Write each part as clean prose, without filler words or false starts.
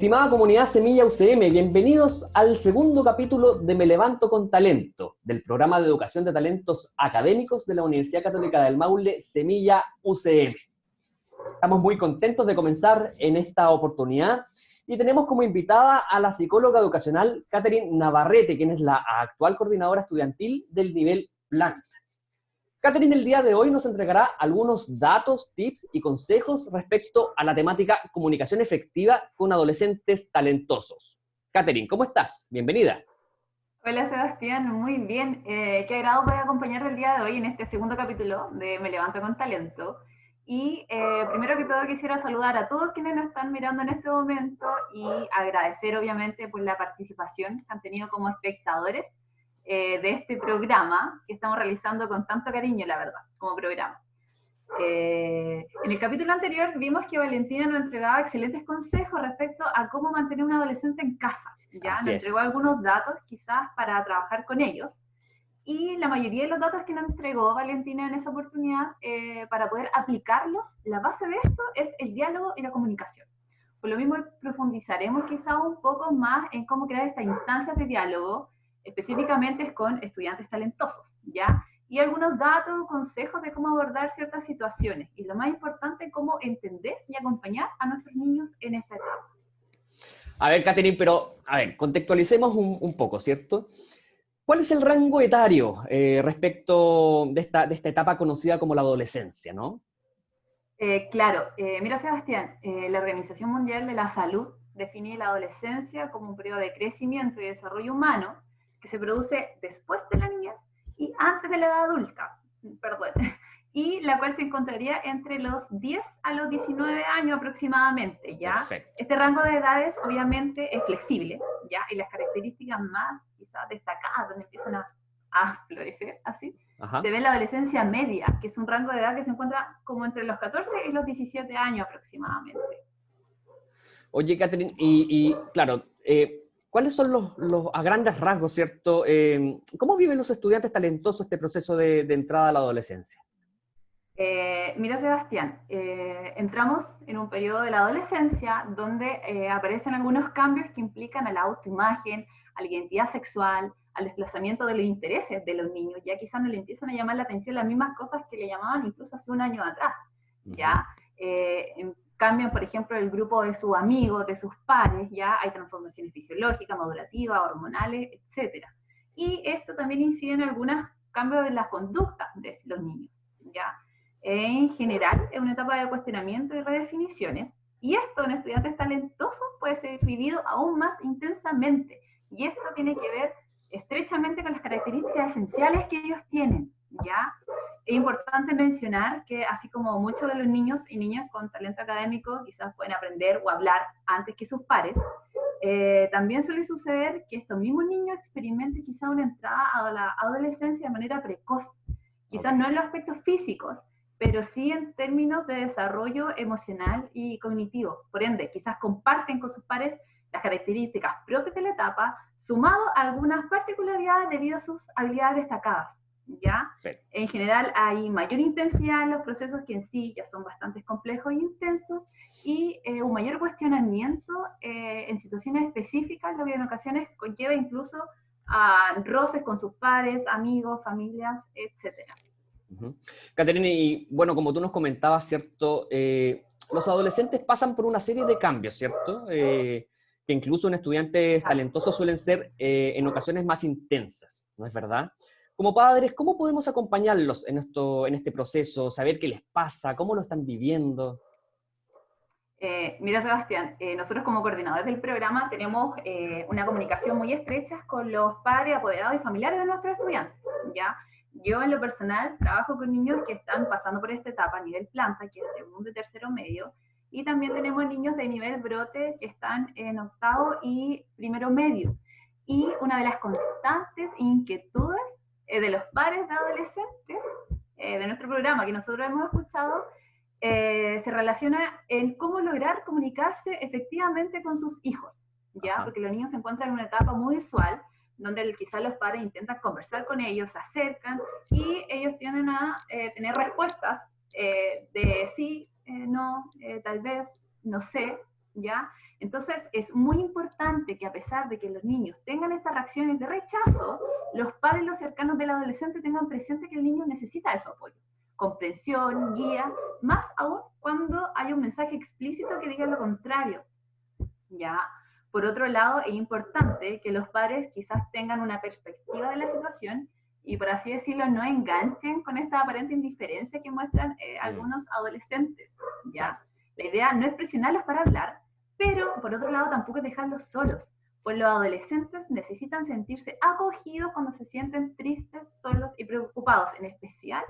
Estimada comunidad Semilla UCM, bienvenidos al segundo capítulo de Me Levanto con Talento, del programa de educación de talentos académicos de la Universidad Católica del Maule, Semilla UCM. Estamos muy contentos de comenzar en esta oportunidad y tenemos como invitada a la psicóloga educacional Catherine Navarrete, quien es la actual coordinadora estudiantil del nivel planta. Catherine el día de hoy nos entregará algunos datos, tips y consejos respecto a la temática comunicación efectiva con adolescentes talentosos. Catherine, ¿cómo estás? Bienvenida. Hola Sebastián, muy bien. Qué agrado poder acompañarte el día de hoy en este segundo capítulo de Me Levanto con Talento. Y primero que todo quisiera saludar a todos quienes nos están mirando en este momento y agradecer obviamente por la participación que han tenido como espectadores de este programa que estamos realizando con tanto cariño, la verdad, como programa. En el capítulo anterior vimos que Valentina nos entregaba excelentes consejos respecto a cómo mantener un adolescente en casa. ¿Ya? Nos entregó algunos datos quizás para trabajar con ellos. Y la mayoría de los datos que nos entregó Valentina en esa oportunidad, para poder aplicarlos, la base de esto es el diálogo y la comunicación. Por lo mismo profundizaremos quizás un poco más en cómo crear estas instancias de diálogo, específicamente con estudiantes talentosos, ¿ya? Y algunos datos, consejos de cómo abordar ciertas situaciones. Y lo más importante, cómo entender y acompañar a nuestros niños en esta etapa. A ver, Catherine, pero, contextualicemos un poco, ¿cierto? ¿Cuál es el rango etario respecto de esta etapa conocida como la adolescencia, no? Claro, mira Sebastián, la Organización Mundial de la Salud define la adolescencia como un periodo de crecimiento y desarrollo humano que se produce después de la niñez y antes de la edad adulta, perdón, y la cual se encontraría entre los 10 a los 19 años aproximadamente, ¿ya? Perfecto. Este rango de edades obviamente es flexible, ¿ya? Y las características más quizás destacadas donde empiezan a florecer, así, Ajá. se ve la adolescencia media, que es un rango de edad que se encuentra como entre los 14 y los 17 años aproximadamente. Oye, Catherine, y claro, ¿cuáles son a grandes rasgos, cierto? ¿Cómo viven los estudiantes talentosos este proceso de entrada a la adolescencia? Mira, Sebastián, entramos en un periodo de la adolescencia donde aparecen algunos cambios que implican a la autoimagen, a la identidad sexual, al desplazamiento de los intereses de los niños. Ya quizás no le empiezan a llamar la atención las mismas cosas que le llamaban incluso hace un año atrás. ¿Ya? Cambian, por ejemplo, el grupo de sus amigos, de sus pares, ya hay transformaciones fisiológicas, madurativas, hormonales, etc. Y esto también incide en algunos cambios en las conductas de los niños, ¿ya? En general, es una etapa de cuestionamiento y redefiniciones, y esto en estudiantes talentosos puede ser vivido aún más intensamente, y esto tiene que ver estrechamente con las características esenciales que ellos tienen, ¿ya? Es importante mencionar que así como muchos de los niños y niñas con talento académico quizás pueden aprender o hablar antes que sus pares, también suele suceder que estos mismos niños experimenten quizás una entrada a la adolescencia de manera precoz, quizás no en los aspectos físicos, pero sí en términos de desarrollo emocional y cognitivo. Por ende, quizás comparten con sus pares las características propias de la etapa, sumado a algunas particularidades debido a sus habilidades destacadas, ¿ya? Sí. En general hay mayor intensidad en los procesos que en sí ya son bastante complejos e intensos, y un mayor cuestionamiento en situaciones específicas, lo que en ocasiones conlleva incluso a roces con sus pares, amigos, familias, etcétera. Catherine, y bueno, como tú nos comentabas, ¿cierto? Los adolescentes pasan por una serie de cambios, ¿cierto? Que incluso en estudiantes talentosos suelen ser en ocasiones más intensas, ¿no es verdad? Como padres, ¿cómo podemos acompañarlos en este proceso? Saber qué les pasa, cómo lo están viviendo. Mira, Sebastián, nosotros como coordinadores del programa tenemos una comunicación muy estrecha con los padres, apoderados y familiares de nuestros estudiantes, ¿ya? Yo en lo personal trabajo con niños que están pasando por esta etapa a nivel planta, que es segundo y tercero medio, y también tenemos niños de nivel brote que están en octavo y primero medio. Y una de las constantes inquietudes de los padres de adolescentes de nuestro programa que nosotros hemos escuchado se relaciona en cómo lograr comunicarse efectivamente con sus hijos, ¿ya? Porque los niños se encuentran en una etapa muy usual, donde quizás los padres intentan conversar con ellos, se acercan, y ellos tienden a tener respuestas de sí, no, tal vez, no sé, ¿ya? Entonces es muy importante que a pesar de que los niños tengan estas reacciones de rechazo, los padres, los cercanos del adolescente tengan presente que el niño necesita de su apoyo, comprensión, guía, más aún cuando hay un mensaje explícito que diga lo contrario, ¿ya? Por otro lado, es importante que los padres quizás tengan una perspectiva de la situación y, por así decirlo, no enganchen con esta aparente indiferencia que muestran algunos adolescentes, ¿ya? La idea no es presionarlos para hablar, pero, por otro lado, tampoco es dejarlos solos, pues los adolescentes necesitan sentirse acogidos cuando se sienten tristes, solos y preocupados, en especial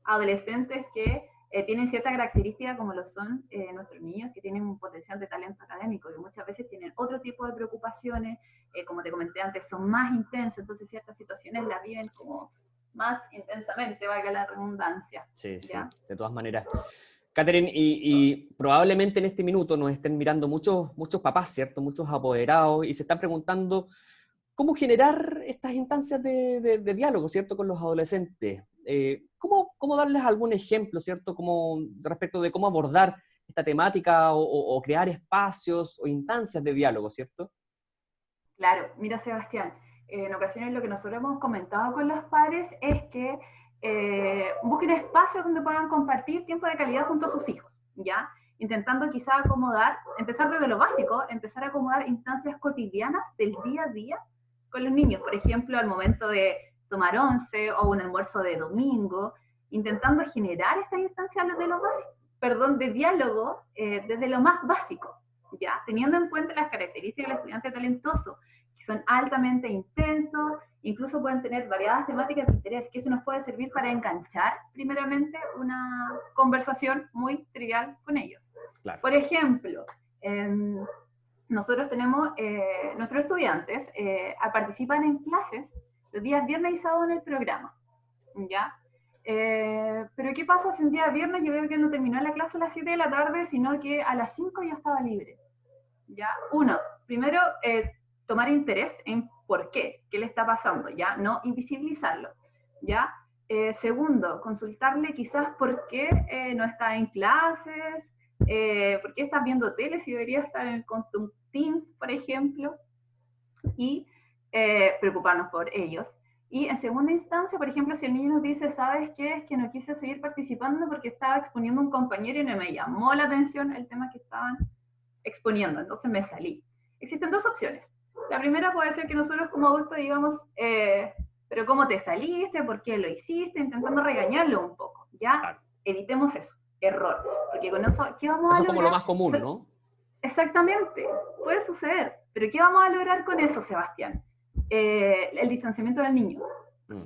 adolescentes que tienen cierta característica como lo son nuestros niños que tienen un potencial de talento académico, que muchas veces tienen otro tipo de preocupaciones, como te comenté antes, son más intensos, entonces ciertas situaciones las viven como más intensamente, valga la redundancia. Sí, ¿ya? sí, de todas maneras. Catherine, y probablemente en este minuto nos estén mirando muchos papás, ¿cierto? Muchos apoderados, y se están preguntando cómo generar estas instancias de diálogo, ¿cierto? Con los adolescentes. ¿Cómo darles algún ejemplo, ¿cierto? Respecto de cómo abordar esta temática o crear espacios o instancias de diálogo, ¿cierto? Claro, mira Sebastián, en ocasiones lo que nosotros hemos comentado con los padres es que busquen espacios donde puedan compartir tiempo de calidad junto a sus hijos, ¿ya? Intentando quizá acomodar, empezar desde lo básico, empezar a acomodar instancias cotidianas del día a día con los niños, por ejemplo, al momento de tomar once o un almuerzo de domingo, intentando generar esta instancia de lo básico, perdón, de diálogo desde lo más básico, ¿ya? Teniendo en cuenta las características del estudiante talentoso, que son altamente intensos, incluso pueden tener variadas temáticas de interés, que eso nos puede servir para enganchar primeramente una conversación muy trivial con ellos. Claro. Por ejemplo, nosotros tenemos, nuestros estudiantes participan en clases los días viernes y sábado en el programa, ¿ya? Pero ¿qué pasa si un día viernes yo veo que no terminó la clase a las 7 de la tarde, sino que a las 5 yo estaba libre? ¿Ya? Uno, primero, tomar interés en por qué le está pasando, ¿ya? No invisibilizarlo, ¿ya? Segundo, consultarle quizás por qué no está en clases, por qué estás viendo tele si debería estar con tu Teams, por ejemplo, y preocuparnos por ellos. Y en segunda instancia, por ejemplo, si el niño nos dice, ¿sabes qué? Es que no quise seguir participando porque estaba exponiendo a un compañero y no me llamó la atención el tema que estaban exponiendo, entonces me salí. Existen dos opciones. La primera puede ser que nosotros como adultos digamos, pero ¿cómo te saliste? ¿Por qué lo hiciste? Intentando regañarlo un poco, ¿ya? Claro. Evitemos eso, error. Porque con eso, ¿qué vamos a lograr? Eso es como lo más común, ¿no? Exactamente, puede suceder. Pero ¿qué vamos a lograr con eso, Sebastián? El distanciamiento del niño.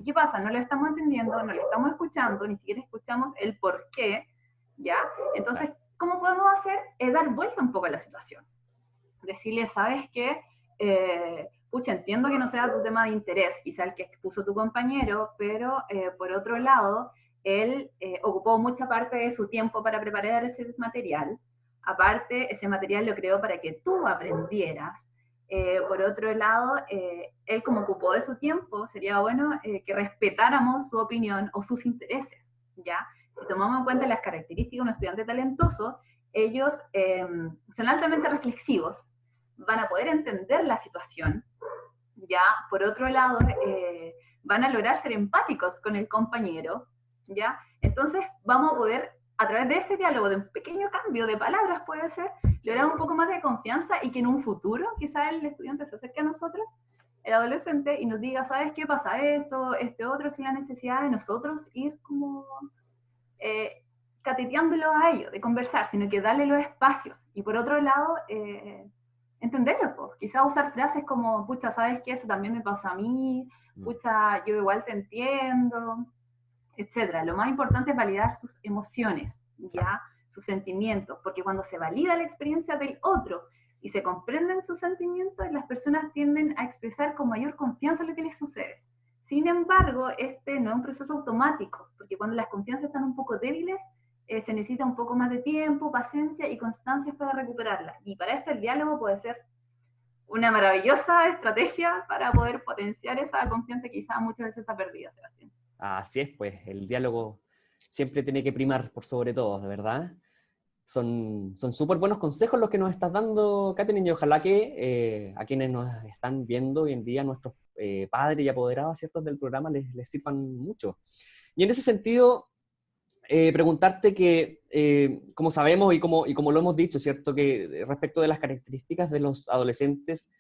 ¿Qué pasa? No lo estamos entendiendo, no lo estamos escuchando, ni siquiera escuchamos el por qué, ¿ya? Entonces, ¿cómo podemos hacer? Dar vuelta un poco a la situación. Decirle, ¿sabes qué? Pucha, entiendo que no sea tu tema de interés, quizá el que expuso tu compañero, pero por otro lado, él ocupó mucha parte de su tiempo para preparar ese material. Aparte, ese material lo creó para que tú aprendieras. Por otro lado, él como ocupó de su tiempo, sería bueno que respetáramos su opinión o sus intereses, ¿ya? Si tomamos en cuenta las características de un estudiante talentoso, ellos son altamente reflexivos, van a poder entender la situación, ¿ya? Por otro lado, van a lograr ser empáticos con el compañero, ¿ya? Entonces vamos a poder, a través de ese diálogo, de un pequeño cambio de palabras, puede ser, lograr un poco más de confianza y que en un futuro quizá el estudiante se acerque a nosotros, el adolescente, y nos diga, ¿sabes qué pasa esto, este otro, sin la necesidad de nosotros ir como cateteándolo a ellos, de conversar, sino que darle los espacios. Y por otro lado, entenderlo, pues. Quizá usar frases como, pucha, ¿sabes qué? Eso también me pasa a mí, pucha, yo igual te entiendo, etcétera. Lo más importante es validar sus emociones, ¿ya? Sus sentimientos, porque cuando se valida la experiencia del otro y se comprenden sus sentimientos, las personas tienden a expresar con mayor confianza lo que les sucede. Sin embargo, este no es un proceso automático, porque cuando las confianzas están un poco débiles, se necesita un poco más de tiempo, paciencia y constancia para recuperarla. Y para esto el diálogo puede ser una maravillosa estrategia para poder potenciar esa confianza que quizás muchas veces está perdida, Sebastián. Así es, pues el diálogo siempre tiene que primar por sobre todo, ¿de verdad? Son súper buenos consejos los que nos estás dando, Catherine, y ojalá que a quienes nos están viendo hoy en día, nuestros padres y apoderados, ¿cierto?, del programa, les sirvan mucho. Y en ese sentido, preguntarte que, como sabemos y como lo hemos dicho, ¿cierto?, que respecto de las características de los adolescentes,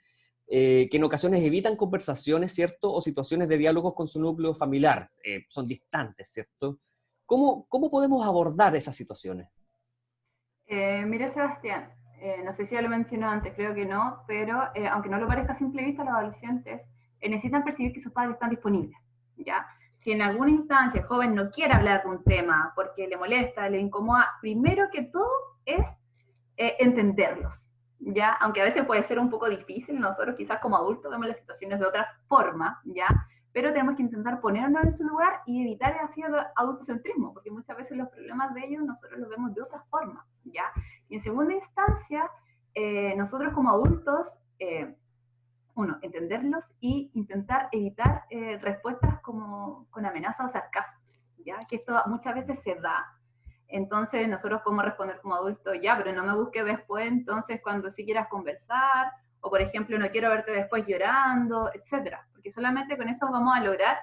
que en ocasiones evitan conversaciones, ¿cierto?, o situaciones de diálogos con su núcleo familiar, son distantes, ¿cierto? ¿Cómo podemos abordar esas situaciones? Mira, Sebastián, no sé si ya lo mencionó antes, creo que no, pero aunque no lo parezca a simple vista, los adolescentes necesitan percibir que sus padres están disponibles, ¿ya? Si en alguna instancia el joven no quiere hablar de un tema porque le molesta, le incomoda, primero que todo es entenderlos, ¿ya? Aunque a veces puede ser un poco difícil, nosotros quizás como adultos vemos las situaciones de otra forma, ¿ya? Pero tenemos que intentar ponernos en su lugar y evitar así el autocentrismo, porque muchas veces los problemas de ellos nosotros los vemos de otra forma, ¿ya? Y en segunda instancia, nosotros como adultos, uno, entenderlos y intentar evitar respuestas como con amenaza o sarcasmo, ¿ya? Que esto muchas veces se da. Entonces nosotros podemos responder como adultos, ya, pero no me busques después, entonces cuando sí quieras conversar, o por ejemplo, no quiero verte después llorando, etcétera, porque solamente con eso vamos a lograr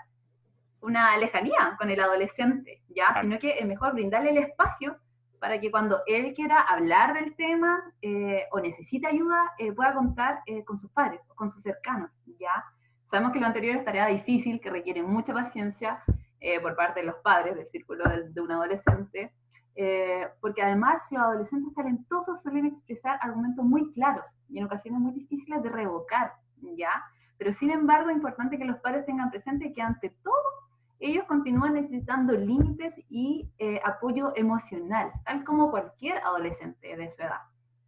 una lejanía con el adolescente, ¿ya? Claro. Sino que es mejor brindarle el espacio para que cuando él quiera hablar del tema o necesite ayuda, pueda contar con sus padres o con sus cercanos, ¿ya? Sabemos que lo anterior es tarea difícil, que requiere mucha paciencia por parte de los padres del círculo de un adolescente, porque además los adolescentes talentosos suelen expresar argumentos muy claros y en ocasiones muy difíciles de revocar, ¿ya? Pero sin embargo es importante que los padres tengan presente que ante todo ellos continúan necesitando límites y apoyo emocional, tal como cualquier adolescente de su edad,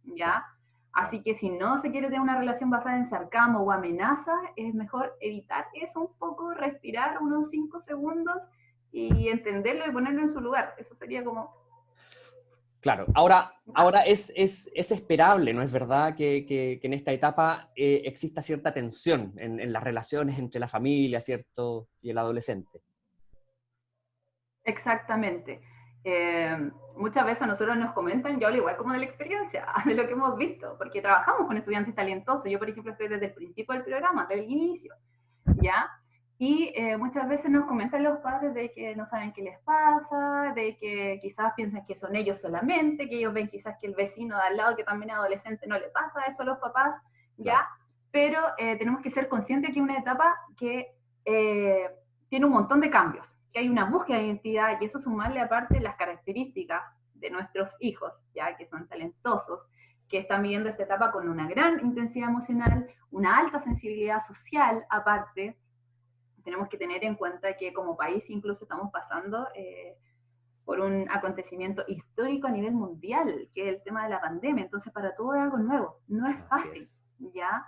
¿ya? Así que si no se quiere tener una relación basada en sarcasmo o amenaza, es mejor evitar eso un poco, respirar unos 5 segundos y entenderlo y ponerlo en su lugar. Eso sería como... Claro, ahora es esperable, ¿no es verdad?, que en esta etapa exista cierta tensión en las relaciones entre la familia, ¿cierto?, y el adolescente. Exactamente. Muchas veces a nosotros nos comentan, yo hablo igual como de la experiencia, de lo que hemos visto, porque trabajamos con estudiantes talentosos. Yo, por ejemplo, estoy desde el principio del programa, desde el inicio, ¿ya? Y muchas veces nos comentan los padres de que no saben qué les pasa, de que quizás piensan que son ellos solamente, que ellos ven quizás que el vecino de al lado, que también es adolescente, no le pasa eso a los papás, ¿ya? Claro. Pero tenemos que ser conscientes que es una etapa que tiene un montón de cambios, que hay una búsqueda de identidad y eso sumarle aparte las características de nuestros hijos, ya que son talentosos, que están viviendo esta etapa con una gran intensidad emocional, una alta sensibilidad social aparte. Tenemos que tener en cuenta que como país incluso estamos pasando por un acontecimiento histórico a nivel mundial, que es el tema de la pandemia. Entonces, para todo es algo nuevo, no es fácil, ¿ya?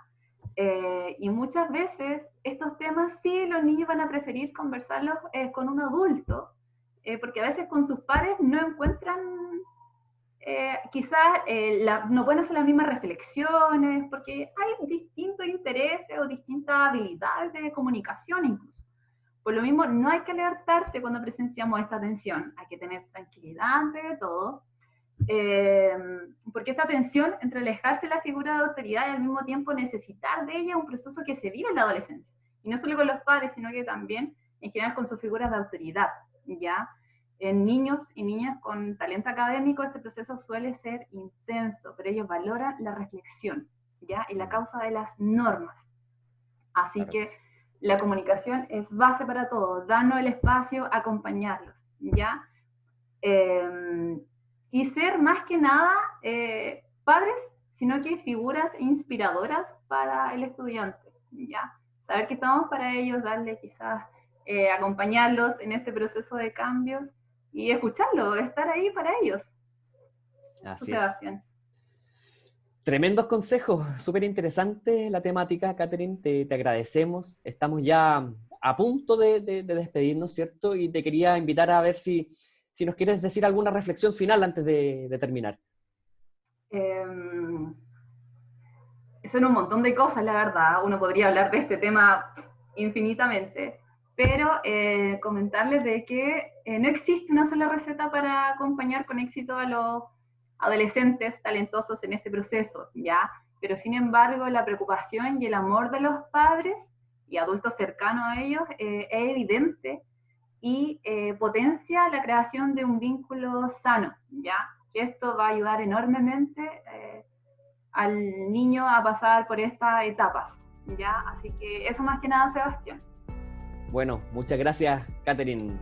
Y muchas veces estos temas sí los niños van a preferir conversarlos con un adulto, porque a veces con sus pares no encuentran, quizás no pueden hacer las mismas reflexiones, porque hay distintos intereses o distintas habilidades de comunicación incluso. Por lo mismo, no hay que alertarse cuando presenciamos esta tensión, hay que tener tranquilidad ante de todo, porque esta tensión entre alejarse de la figura de autoridad y al mismo tiempo necesitar de ella es un proceso que se vive en la adolescencia, y no solo con los padres, sino que también en general con sus figuras de autoridad, ¿ya? En niños y niñas con talento académico este proceso suele ser intenso, pero ellos valoran la reflexión, ¿ya? Y la causa de las normas. Así que la comunicación es base para todo, darnos el espacio, acompañarlos, ¿ya? Y ser más que nada padres, sino que figuras inspiradoras para el estudiante, ¿ya? Saber que estamos para ellos, darle quizás, acompañarlos en este proceso de cambios y escucharlo, estar ahí para ellos. Así es. Sebastián. Tremendos consejos, súper interesante la temática, Catherine, te agradecemos. Estamos ya a punto de despedirnos, ¿cierto? Y te quería invitar a ver si nos quieres decir alguna reflexión final antes de terminar. Son un montón de cosas, la verdad. Uno podría hablar de este tema infinitamente, pero comentarles de que no existe una sola receta para acompañar con éxito a adolescentes talentosos en este proceso, ¿ya? Pero sin embargo la preocupación y el amor de los padres y adultos cercanos a ellos es evidente y potencia la creación de un vínculo sano, ¿ya? Que esto va a ayudar enormemente al niño a pasar por estas etapas, ¿ya? Así que eso más que nada, Sebastián. Bueno, muchas gracias, Catherine.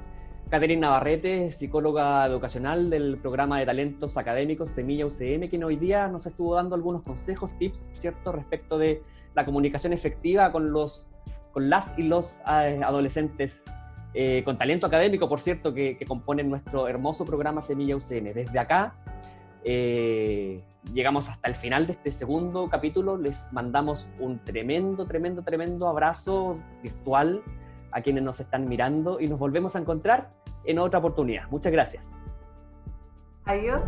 Catherine Navarrete, psicóloga educacional del programa de talentos académicos Semilla UCM, quien hoy día nos estuvo dando algunos consejos, tips, ¿cierto?, respecto de la comunicación efectiva con las y los adolescentes con talento académico, por cierto, que componen nuestro hermoso programa Semilla UCM. Desde acá llegamos hasta el final de este segundo capítulo. Les mandamos un tremendo abrazo virtual a quienes nos están mirando y nos volvemos a encontrar en otra oportunidad. Muchas gracias. Adiós.